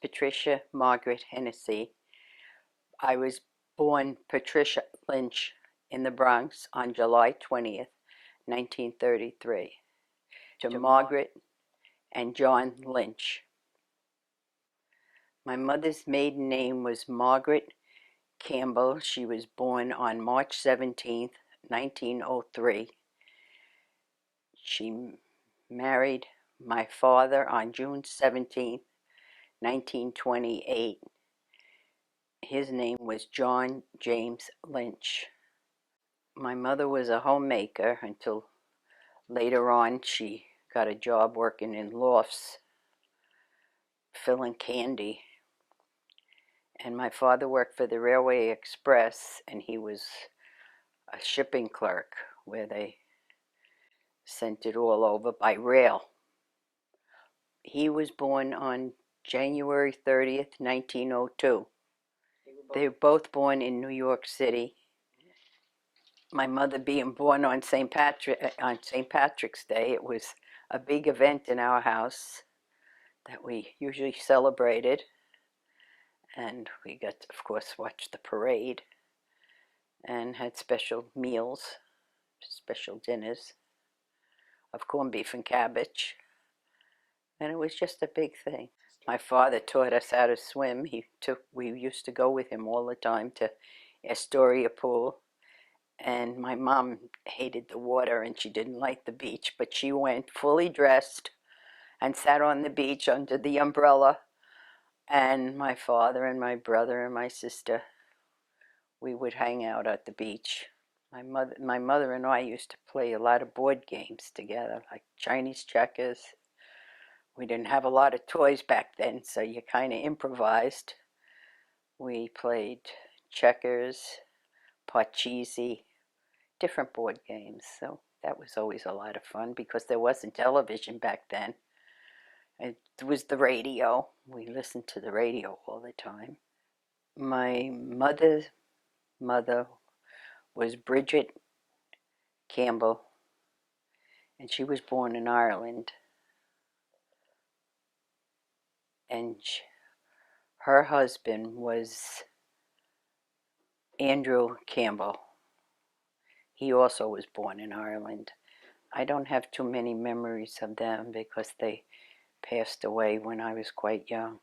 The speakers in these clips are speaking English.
Patricia Margaret Hennessy. I was born Patricia Lynch in the Bronx on July 20th, 1933, to Margaret and John Lynch. My mother's maiden name was Margaret Campbell. She was born on March 17th, 1903. She married my father on June 17th, 1928. His name was John James Lynch. My mother was a homemaker until later on she got a job working in lofts, filling candy. And my father worked for the Railway Express, and he was a shipping clerk where they sent it all over by rail. He was born on January 30th, 1902. They were both born in New York City. My mother being born on St. Patrick's Day, it was a big event in our house that we usually celebrated, and we got to, of course, watch the parade and had special meals, special dinners of corned beef and cabbage, and it was just a big thing. My father taught us how to swim. We used to go with him all the time to Astoria Pool. And my mom hated the water and she didn't like the beach, but she went fully dressed and sat on the beach under the umbrella. And my father and my brother and my sister, we would hang out at the beach. My mother and I used to play a lot of board games together, like Chinese checkers. We didn't have a lot of toys back then, so you kind of improvised. We played checkers, Parcheesi, different board games. So that was always a lot of fun because there wasn't television back then. It was the radio. We listened to the radio all the time. My mother's mother was Bridget Campbell, and she was born in Ireland. And her husband was Andrew Campbell. He also was born in Ireland. I don't have too many memories of them because they passed away when I was quite young.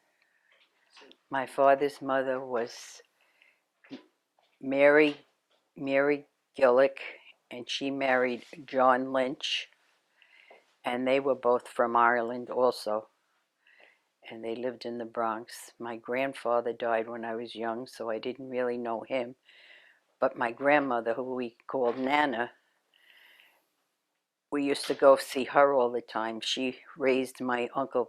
My father's mother was Mary Gillick, and she married John Lynch, and they were both from Ireland also, and they lived in the Bronx. My grandfather died when I was young, so I didn't really know him, but my grandmother, who we called Nana, we used to go see her all the time. She raised my uncle's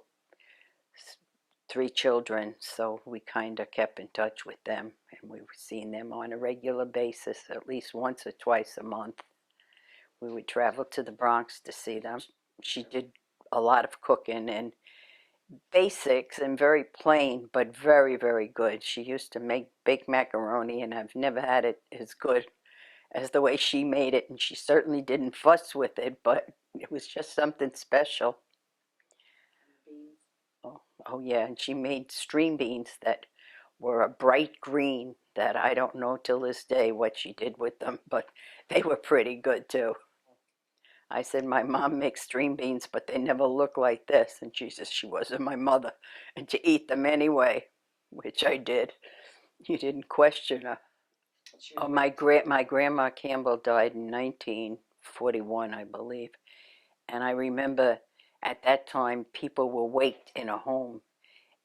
3 children, so we kind of kept in touch with them, and we were seeing them on a regular basis, at least once or twice a month. We would travel to the Bronx to see them. She did a lot of cooking and basics and very plain, but very, very good. She used to make baked macaroni, and I've never had it as good as the way she made it, and she certainly didn't fuss with it, but it was just something special. Oh yeah, and she made string beans that were a bright green that I don't know till this day what she did with them, but they were pretty good too. I said, my mom makes string beans, but they never look like this. And she says, she wasn't my mother, and to eat them anyway, which I did. You didn't question her. Oh, my grandma Campbell died in 1941, I believe. And I remember at that time people were waked in a home,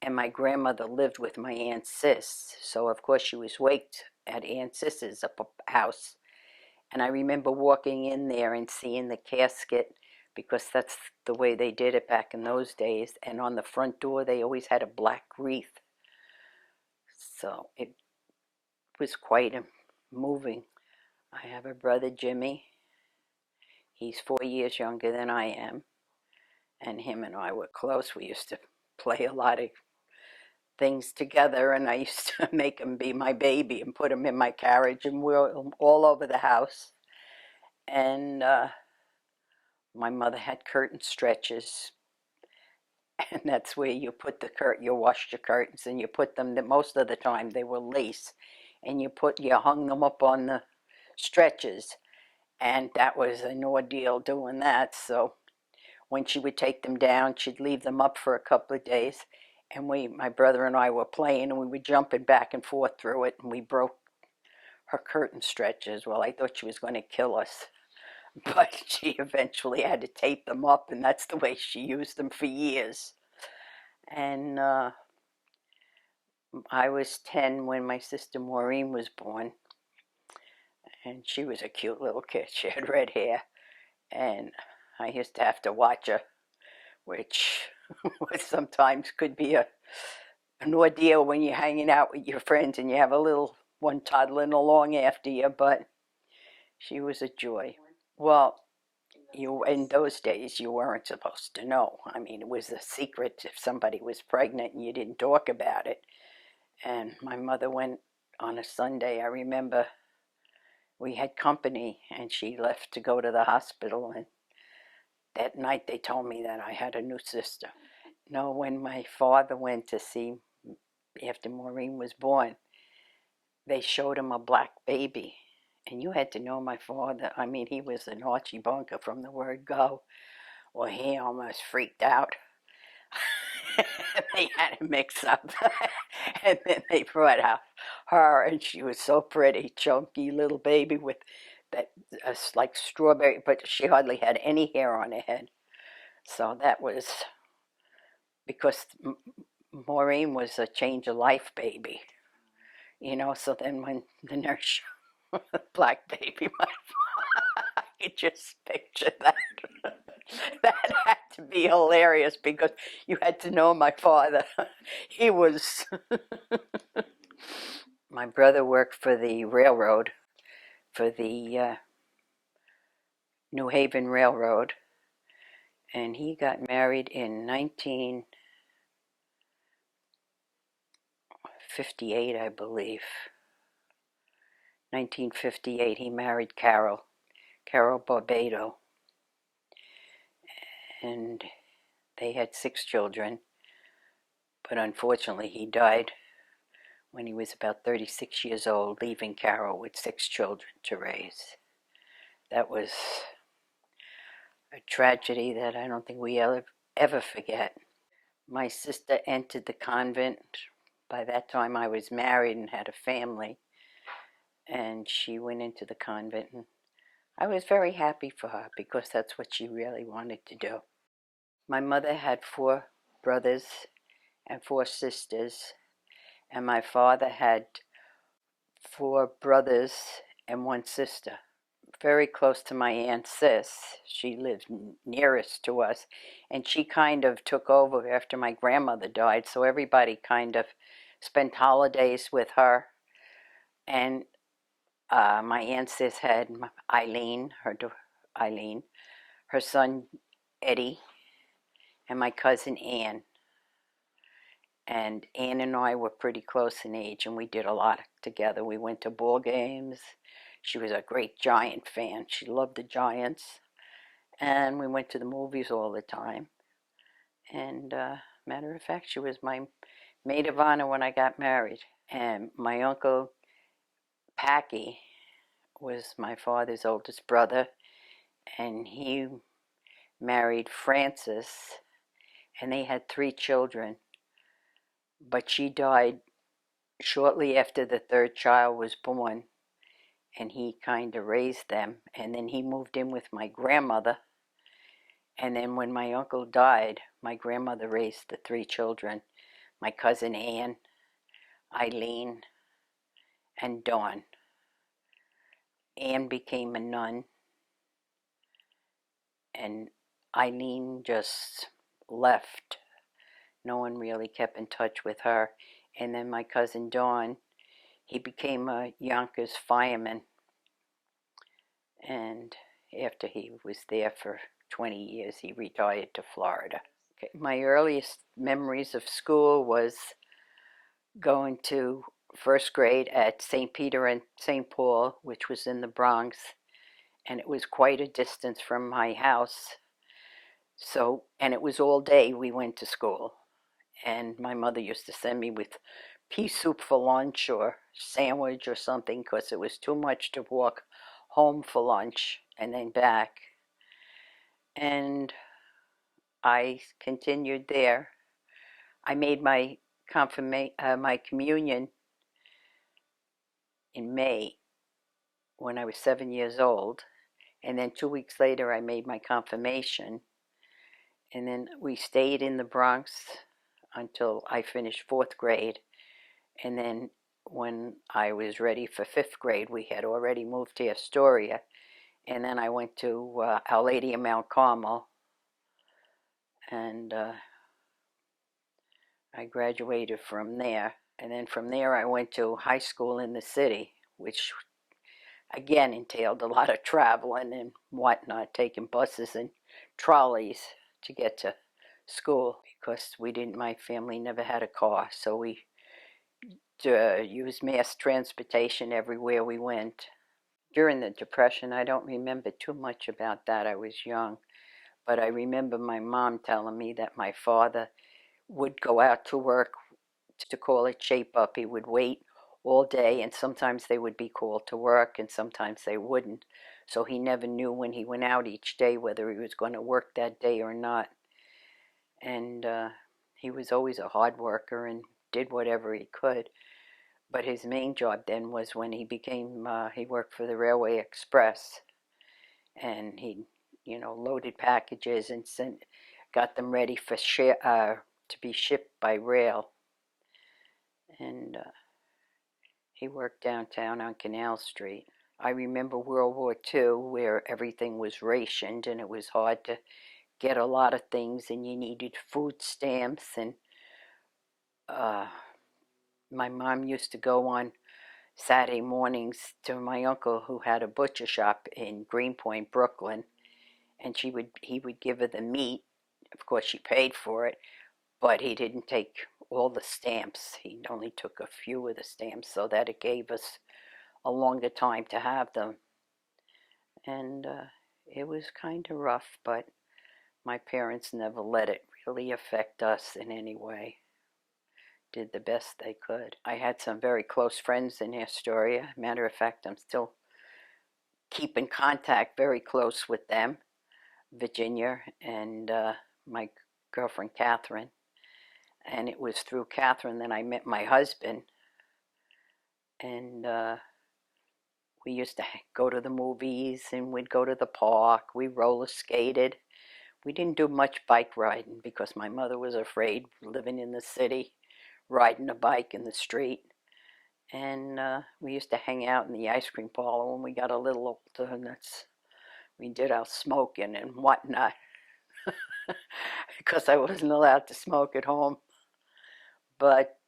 and my grandmother lived with my Aunt Sis. So of course she was waked at Aunt Sis's house. And I remember walking in there and seeing the casket, because that's the way they did it back in those days. And on the front door they always had a black wreath. So it was quite moving. I have a brother, Jimmy. He's 4 years younger than I am. And him and I were close. We used to play a lot of things together, and I used to make him be my baby and put him in my carriage, and we were all over the house. And my mother had curtain stretchers, and that's where you put you washed your curtains, and you put them, most of the time they were lace, and you hung them up on the stretchers, and that was an ordeal doing that. So when she would take them down, she'd leave them up for a couple of days, and my brother and I were playing, and we were jumping back and forth through it, and we broke her curtain stretchers. Well, I thought she was going to kill us, but she eventually had to tape them up, and that's the way she used them for years. And I was 10 when my sister Maureen was born, and she was a cute little kid. She had red hair, and I used to have to watch her, which sometimes could be an ordeal when you're hanging out with your friends and you have a little one toddling along after you, but she was a joy. Well, in those days you weren't supposed to know. I mean, it was a secret if somebody was pregnant and you didn't talk about it. And my mother went on a Sunday. I remember we had company, and she left to go to the hospital, and that night they told me that I had a new sister. No, when my father went to see after Maureen was born, they showed him a black baby. And you had to know my father. I mean, he was an Archie Bunker from the word go. Well, he almost freaked out. They had a mix up. And then they brought out her, and she was so pretty, chunky little baby with that like strawberry, but she hardly had any hair on her head. So that was because Maureen was a change of life baby, So then when the nurse black baby, I could just picture that. That had to be hilarious because you had to know my father. He was. My brother worked for the railroad, for the New Haven Railroad, and he got married in 1958, I believe. 1958, he married Carol Barbado, and they had 6 children, but unfortunately he died when he was about 36 years old, leaving Carol with 6 children to raise. That was a tragedy that I don't think we ever forget. My sister entered the convent. By that time I was married and had a family, and she went into the convent, and I was very happy for her because that's what she really wanted to do. My mother had 4 brothers and 4 sisters, and my father had 4 brothers and 1 sister. Very close to my Aunt Sis. She lived nearest to us, and she kind of took over after my grandmother died, so everybody kind of spent holidays with her. And my Aunt Sis had Eileen, her son Eddie, and my cousin Ann. And Ann and I were pretty close in age, and we did a lot together. We went to ball games. She was a great Giant fan. She loved the Giants. And we went to the movies all the time. And matter of fact, she was my maid of honor when I got married. And my uncle Packy was my father's oldest brother, and he married Frances, and they had 3 children. But she died shortly after the 3rd child was born, and he kind of raised them. And then he moved in with my grandmother. And then when my uncle died, my grandmother raised the 3 children, my cousin Ann, Eileen, and Dawn. Ann became a nun, and Eileen just left. No one really kept in touch with her. And then my cousin Dawn, he became a Yonkers fireman. And after he was there for 20 years, he retired to Florida. Okay. My earliest memories of school was going to 1st grade at St. Peter and St. Paul, which was in the Bronx, and it was quite a distance from my house. So, and it was all day we went to school. And my mother used to send me with pea soup for lunch or sandwich or something because it was too much to walk home for lunch and then back. And I continued there. I made my my communion in May when I was 7 years old, and then 2 weeks later I made my confirmation, and then we stayed in the Bronx until I finished fourth grade, and then when I was ready for fifth grade, we had already moved to Astoria, and then I went to Our Lady of Mount Carmel, and I graduated from there. And then from there, I went to high school in the city, which again entailed a lot of traveling and whatnot, taking buses and trolleys to get to school because my family never had a car, so we used mass transportation everywhere we went. During the Depression, I don't remember too much about that. I was young, but I remember my mom telling me that my father would go out to work, to call it shape up. He would wait all day, and sometimes they would be called to work and sometimes they wouldn't. So he never knew when he went out each day whether he was going to work that day or not. And he was always a hard worker and did whatever he could. But his main job then was when he worked for the Railway Express, and he, loaded packages and got them ready for to be shipped by rail. And he worked downtown on Canal Street. I remember World War II, where everything was rationed and it was hard to get a lot of things, and you needed food stamps. And my mom used to go on Saturday mornings to my uncle, who had a butcher shop in Greenpoint, Brooklyn, and he would give her the meat. Of course, she paid for it, but he didn't take all the stamps. He only took a few of the stamps, so that it gave us a longer time to have them. And it was kind of rough, but my parents never let it really affect us in any way. Did the best they could. I had some very close friends in Astoria. Matter of fact, I'm still keeping contact very close with them, Virginia and my girlfriend Catherine. And it was through Catherine that I met my husband. And we used to go to the movies, and we'd go to the park. We roller skated. We didn't do much bike riding because my mother was afraid living in the city, riding a bike in the street. And we used to hang out in the ice cream parlor when we got a little older, and we did our smoking and whatnot because I wasn't allowed to smoke at home. But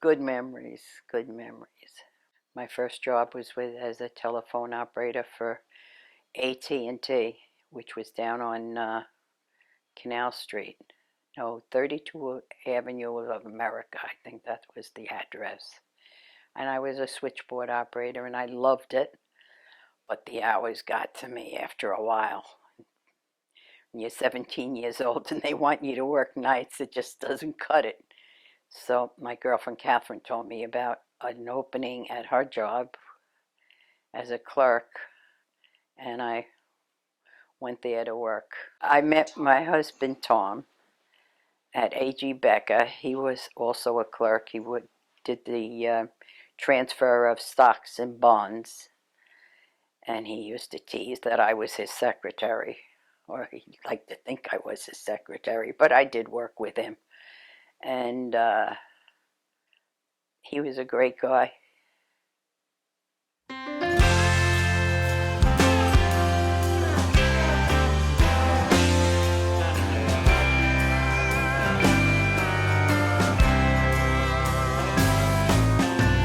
good memories, good memories. My first job was as a telephone operator for AT&T, which was down on Canal Street. No, 32 Avenue of America, I think that was the address. And I was a switchboard operator, and I loved it, but the hours got to me after a while. When you're 17 years old and they want you to work nights, it just doesn't cut it. So my girlfriend Catherine told me about an opening at her job as a clerk, and I went there to work. I met my husband Tom at A.G. Becker. He was also a clerk. He did the transfer of stocks and bonds, and he used to tease that I was his secretary, or he'd like to think I was his secretary, but I did work with him. And he was a great guy.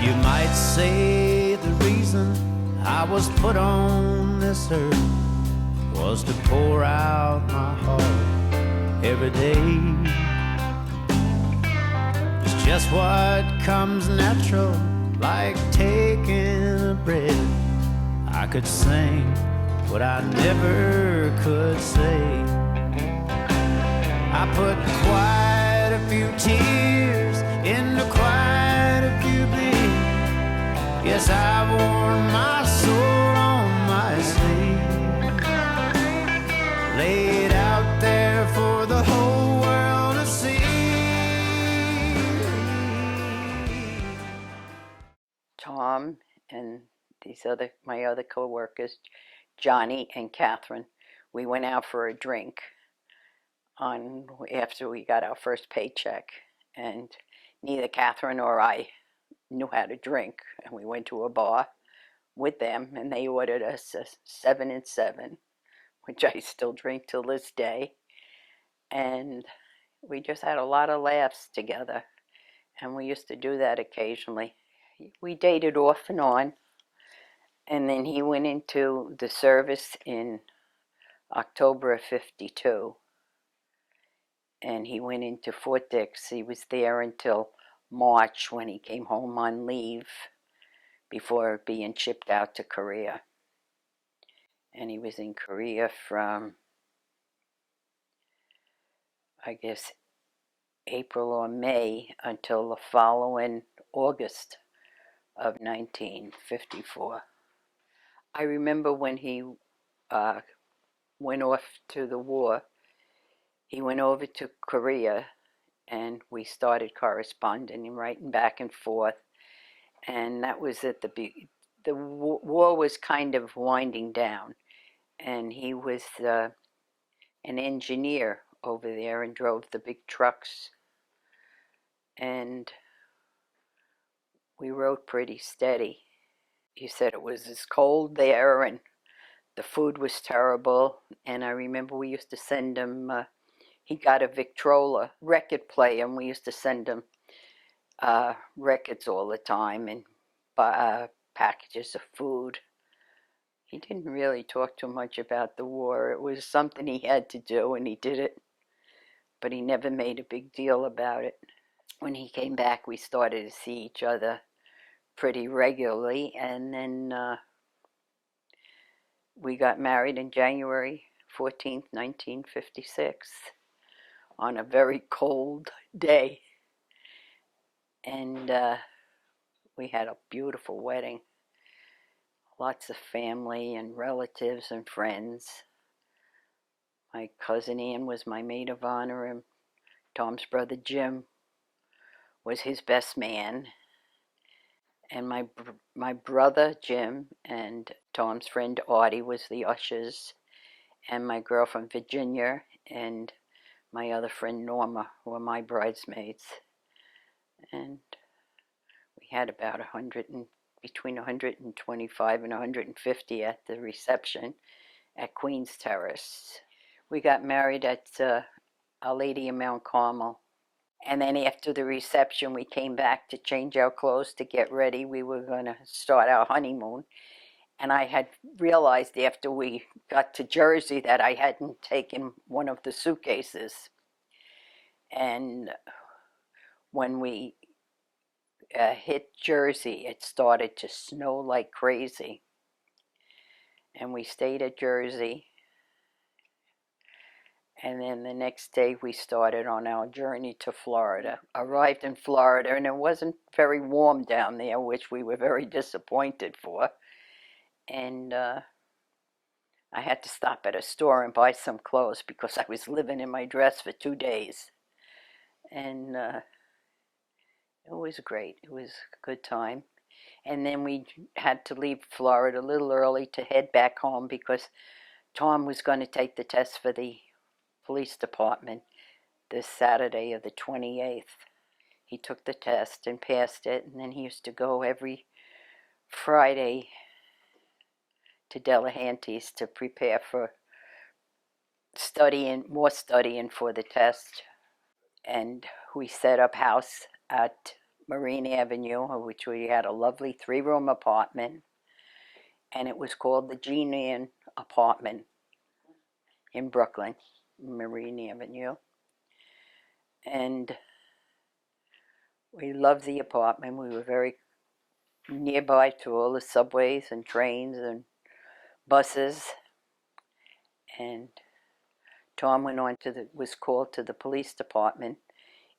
You might say the reason I was put on this earth was to pour out my heart every day. It's just what comes natural, like taking a breath. I could sing what I never could say. I put quite a few tears into quite a few beers. Yes, I've worn my soul on my sleeve, laid out there for the whole world to see. Tom and my other co-workers, Johnny and Catherine, we went out for a drink after we got our first paycheck, and neither Catherine or I knew how to drink, and we went to a bar with them, and they ordered us a 7 and 7, which I still drink till this day, and we just had a lot of laughs together, and we used to do that occasionally. We dated off and on, and then he went into the service in October of 52, and he went into Fort Dix. He was there until March when he came home on leave before being shipped out to Korea. And he was in Korea from, I guess, April or May until the following August of 1954. I remember when he went off to the war, he went over to Korea, and we started corresponding and writing back and forth. And that was at the war was kind of winding down, and he was an engineer over there and drove the big trucks. And we wrote pretty steady. He said it was as cold there, and the food was terrible. And I remember we used to send him, he got a Victrola record player, and we used to send him records all the time, and packages of food. He didn't really talk too much about the war. It was something he had to do, and he did it, but he never made a big deal about it. When he came back, we started to see each other pretty regularly, and then we got married on January 14th, 1956, on a very cold day, and we had a beautiful wedding. Lots of family and relatives and friends. My cousin Ann was my maid of honor, and Tom's brother Jim was his best man. And my brother Jim and Tom's friend Audie was the ushers, and my girlfriend Virginia and my other friend Norma were my bridesmaids. And we had about between 125 and 150 at the reception at Queens Terrace. We got married at Our Lady of Mount Carmel. And then after the reception, we came back to change our clothes to get ready. We were going to start our honeymoon. And I had realized after we got to Jersey that I hadn't taken one of the suitcases. And when we hit Jersey, it started to snow like crazy. And we stayed at Jersey. And then the next day we started on our journey to Florida. Arrived in Florida, and it wasn't very warm down there, which we were very disappointed for. And I had to stop at a store and buy some clothes because I was living in my dress for 2 days. And it was great. It was a good time. And then we had to leave Florida a little early to head back home because Tom was going to take the test for the police department this Saturday of the 28th. He took the test and passed it, and then he used to go every Friday to Delahanty's to prepare for more studying for the test. And we set up house at Marine Avenue, which we had a lovely 3-room apartment, and it was called the Jean Ann Apartment in Brooklyn, Marine Avenue. And we loved the apartment. We were very nearby to all the subways and trains and buses. And Tom was called to the police department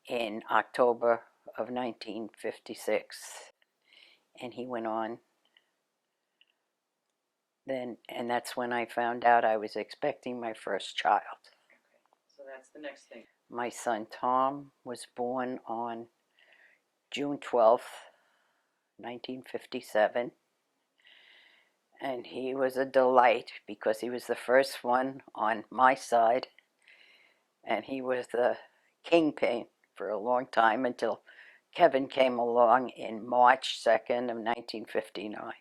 in October of 1956, and he went on then, and that's when I found out I was expecting my first child. Okay, so that's the next thing. My son Tom was born on June 12th, 1957, and he was a delight because he was the first one on my side, and he was the kingpin for a long time until Kevin came along in March 2nd of 1959.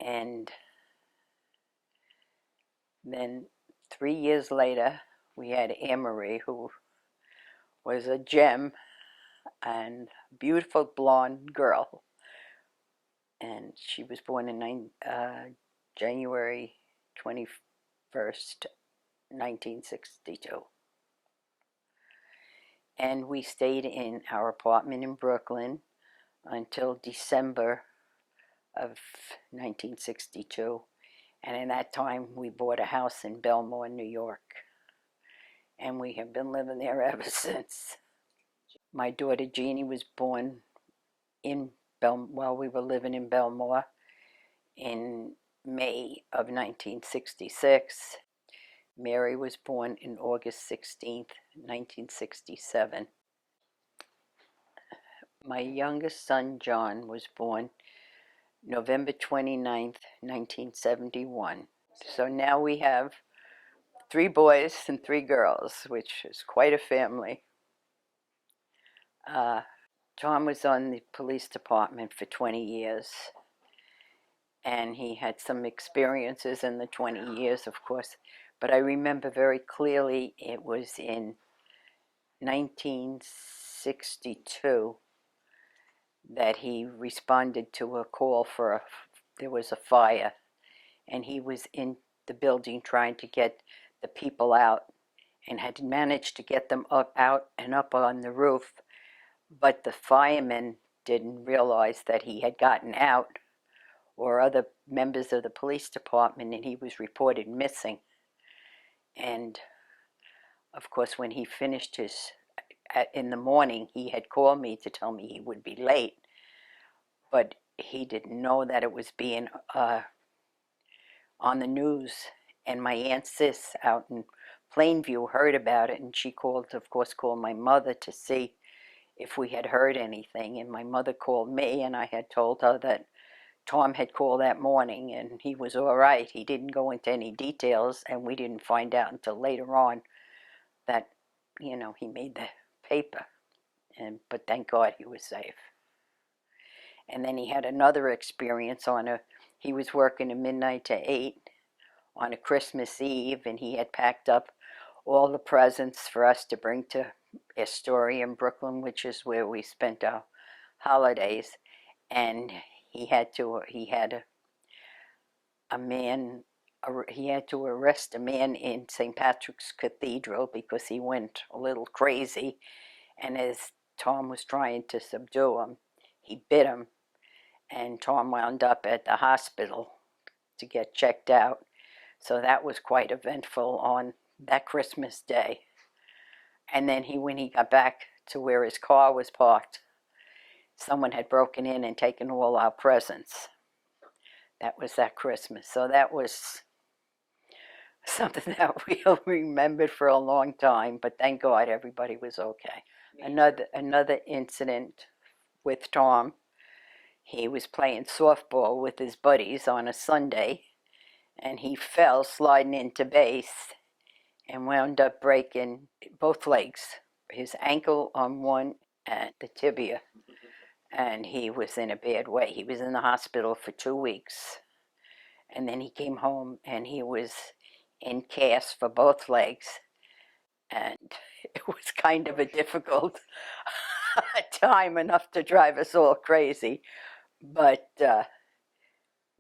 And then 3 years later, we had Anne-Marie, who was a gem and beautiful blonde girl. And she was born in January 21st, 1962. And we stayed in our apartment in Brooklyn until December of 1962. And in that time, we bought a house in Belmore, New York. And we have been living there ever since. My daughter Jeannie was born while we were living in Belmore in May of 1966. Mary was born in August 16th, 1967. My youngest son, John, was born November 29th, 1971. So now we have 3 boys and 3 girls, which is quite a family. Tom was on the police department for 20 years, and he had some experiences in the 20 years, of course, but I remember very clearly it was in 1962 that he responded to a call there was a fire, and he was in the building trying to get the people out and had managed to get them out and up on the roof, but the firemen didn't realize that he had gotten out, or other members of the police department, and he was reported missing. And of course, when he finished in the morning, he had called me to tell me he would be late, but he didn't know that it was being on the news. And my Aunt Sis out in Plainview heard about it, and she called my mother to see if we had heard anything. And my mother called me, and I had told her that Tom had called that morning, and he was all right. He didn't go into any details, and we didn't find out until later on that, he made the paper. But thank God he was safe. And then he had another experience he was working at midnight to 8 on a Christmas Eve, and he had packed up all the presents for us to bring to Astoria in Brooklyn, which is where we spent our holidays. And he had to arrest a man in St. Patrick's Cathedral because he went a little crazy, and as Tom was trying to subdue him, he bit him, and Tom wound up at the hospital to get checked out. So that was quite eventful on that Christmas day. And then when he got back to where his car was parked, someone had broken in and taken all our presents. That was that Christmas. So that was something that we'll remember for a long time, but thank God everybody was okay. Another incident with Tom, he was playing softball with his buddies on a Sunday, and he fell sliding into base and wound up breaking both legs, his ankle on one and the tibia, and he was in a bad way. He was in the hospital for 2 weeks, and then he came home and he was in cast for both legs, and it was kind of a difficult time, enough to drive us all crazy. But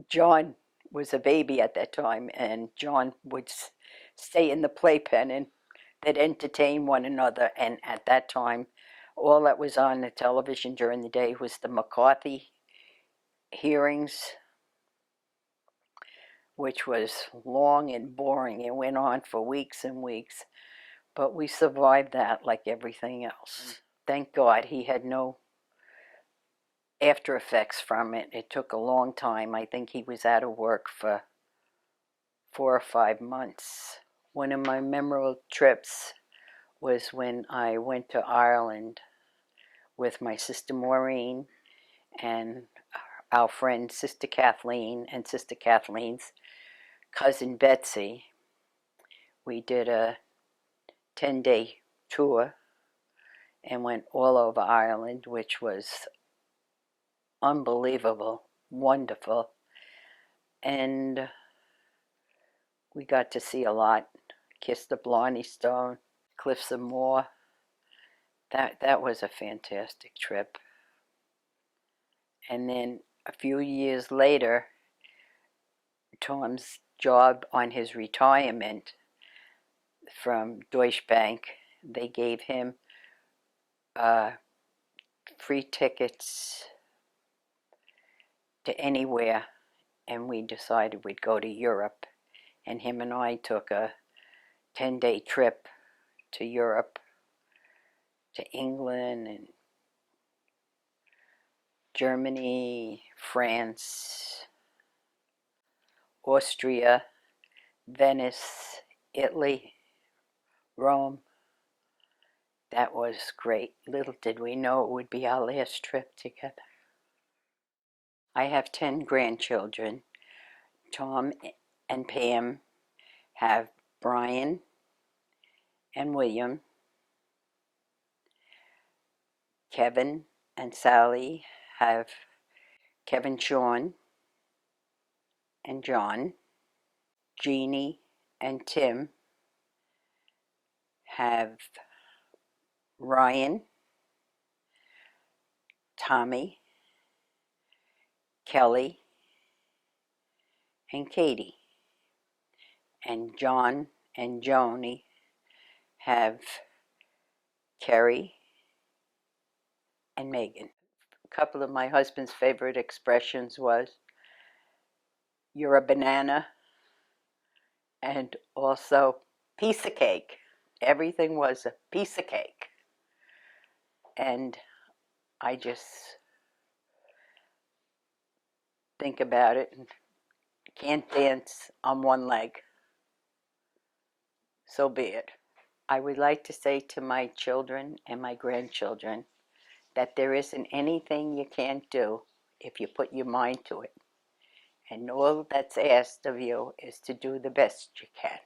John was a baby at that time, and John would stay in the playpen, and they'd entertain one another. And at that time, all that was on the television during the day was the McCarthy hearings, which was long and boring. It went on for weeks and weeks, but we survived that like everything else. Thank God he had no after effects from it. It took a long time. I think he was out of work for 4 or 5 months. One of my memorable trips was when I went to Ireland with my sister Maureen and our friend Sister Kathleen and Sister Kathleen's cousin Betsy. We did a 10-day tour and went all over Ireland, which was unbelievable, wonderful. And we got to see a lot. Kissed the Blarney Stone, Cliffs of Moher. That was a fantastic trip. And then a few years later, Tom's job on his retirement from Deutsche Bank, they gave him free tickets to anywhere, and we decided we'd go to Europe. And him and I took a 10-day trip to Europe, to England and Germany, France, Austria, Venice, Italy, Rome. That was great. Little did we know it would be our last trip together. I have 10 grandchildren. Tom and Pam have Brian and William. Kevin and Sally have Kevin, Sean, and John. Jeannie and Tim have Ryan, Tommy, Kelly, and Katie. And John and Joni have Kerry and Megan. A couple of my husband's favorite expressions was, "You're a banana," and also piece of cake. Everything was a piece of cake. And I just think about it and can't dance on one leg. So be it. I would like to say to my children and my grandchildren that there isn't anything you can't do if you put your mind to it. And all that's asked of you is to do the best you can.